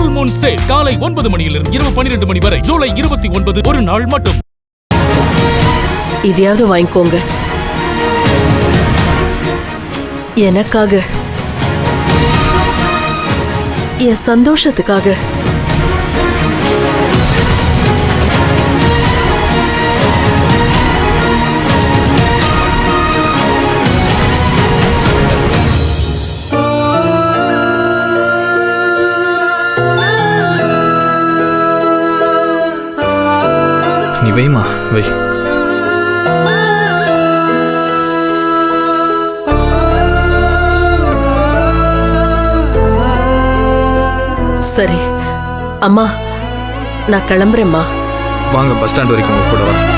Full Moon sale காலை 9 மணியிலிருந்து இரவு 12 மணி வரை ஜூலை 29 ஒரு நாள் மட்டும். இதையாவது வாங்கிக்கோங்க, எனக்காக, என் சந்தோஷத்துக்காக. நீ வைமா, வை. சரி அம்மா, நான் கிளம்புறேம்மா. வாங்க, பஸ் ஸ்டாண்ட் வரைக்கும் உங்க கூட வரேன்.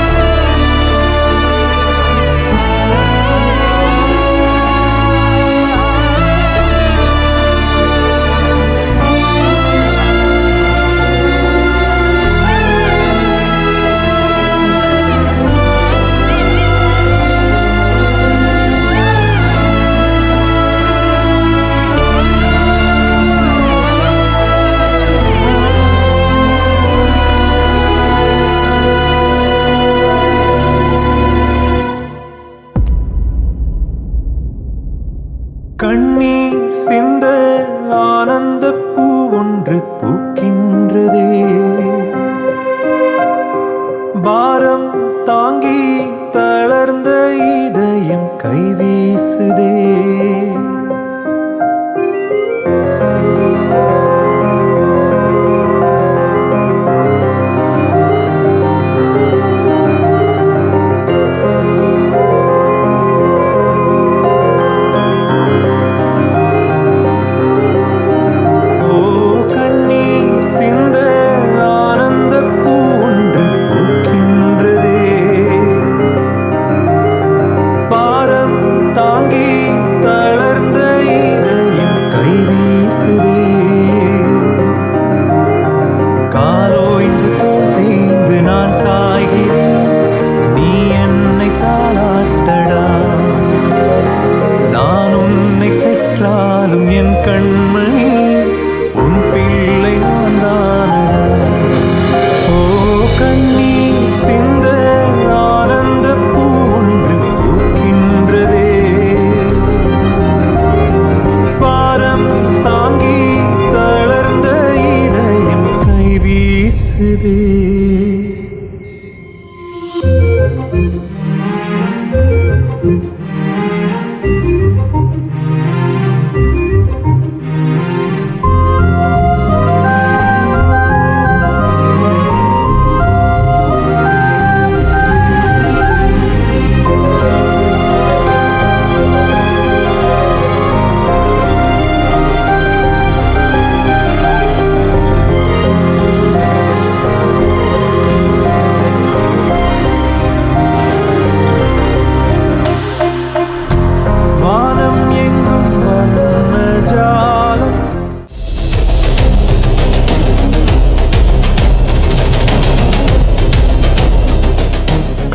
கண்ணீர் சிந்த ஆனந்த பூ ஒன்று பூக்கின்றதே, பாரம் தாங்கி தளர்ந்த இதயம் கைவீசுதே.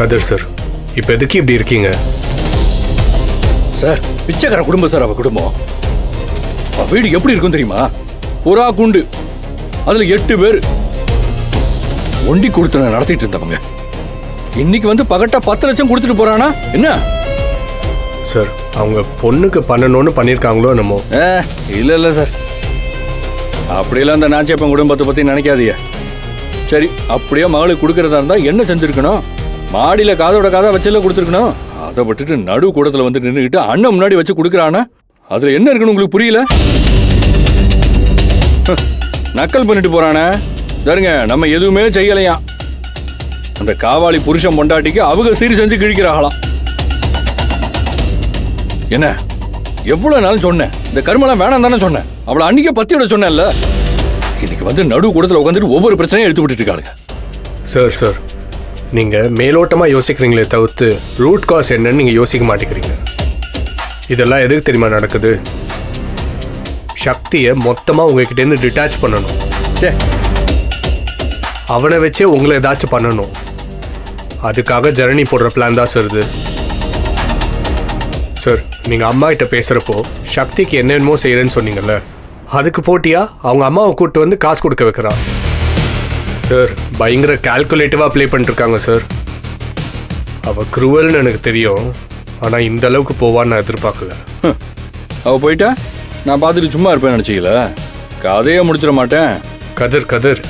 கதிர் சார், இப்போ எதுக்கு இப்படி இருக்கீங்க சார்? பிச்சைக்கார குடும்பம் சார் அவ குடும்பம். வீடு எப்படி இருக்கும் தெரியுமா? புறா குண்டு, அதுல 8 பேர் ஒண்டி கொடுத்து நடத்திட்டு இருந்தவங்க. இன்னைக்கு வந்து பகட்டா 10 லட்சம் கொடுத்துட்டு போறானா என்ன சார்? அவங்க பொண்ணுக்கு பண்ணணும்னு பண்ணிருக்காங்களோ என்னமோ. இல்ல இல்ல சார், அப்படியெல்லாம் அந்த நாச்சியப்பன் குடும்பத்தை பத்தி நினைக்காதீங்க. சரி, அப்படியே மகளுக்கு கொடுக்கறதா இருந்தா என்ன செஞ்சிருக்கணும்? மாடியில காதோட காதா வச்சல கொடுத்துருக்கணும். அதை விட்டுட்டு நடு கூடத்துல வந்து நின்றுக்கிட்டு அண்ணன் முன்னாடி வச்சு கொடுக்குறானா? அதுல என்ன இருக்குன்னு உங்களுக்கு புரியல? நக்கல் பண்ணிட்டு போறானே. சரிங்க, நம்ம எதுவுமே செய்யலையா. அந்த காவாளி புருஷன் பொண்டாட்டிக்கு அவங்க சீரி செஞ்சு கிழிக்கிறாங்களாம். என்ன எவ்வளவு நாள் சொன்னேன், இந்த கருமெல்லாம் வேணாம் தானே சொன்னேன். அவளை அன்னைக்கே பத்தியோட சொன்னேன்ல. இன்னைக்கு வந்து நடு கூடத்துல உட்காந்துட்டு ஒவ்வொரு பிரச்சனையும் எடுத்து விட்டுட்டு இருக்காங்க. சார் சார், நீங்க மேலோட்டமா யோசிக்கிறீங்களே தவிர்த்து ரூட் காஸ் என்னன்னு நீங்க யோசிக்க மாட்டேங்கிறீங்க. இதெல்லாம் எதுக்கு தெரியுமா நடக்குது? சக்தியை மொத்தமா உங்ககிட்ட இருந்து டிட்டாச் பண்ணணும். அவனை வச்சே உங்களை ஏதாச்சும் பண்ணணும். அதுக்காக ஜரணி போடுற பிளான் தான் சார் இது. சார், நீங்க அம்மா கிட்ட பேசுறப்போ சக்திக்கு என்னென்னமோ செய்யறேன்னு சொன்னீங்கல்ல, அதுக்கு போட்டியா அவங்க அம்மாவை கூப்பிட்டு வந்து காசு கொடுக்க வைக்கிறா. சார் பயங்கர கால்குலேட்டிவாக ப்ளே பண்ணிருக்காங்க சார். அவள் குரூவல்னு எனக்கு தெரியும், ஆனால் இந்த அளவுக்கு போவான்னு நான் எதிர்பார்க்கல. அவ போயிட்டா நான் பார்த்துட்டு சும்மா இருப்பேன்னு நினச்சிக்கல, கதையே முடிச்சிட மாட்டேன். கதிர்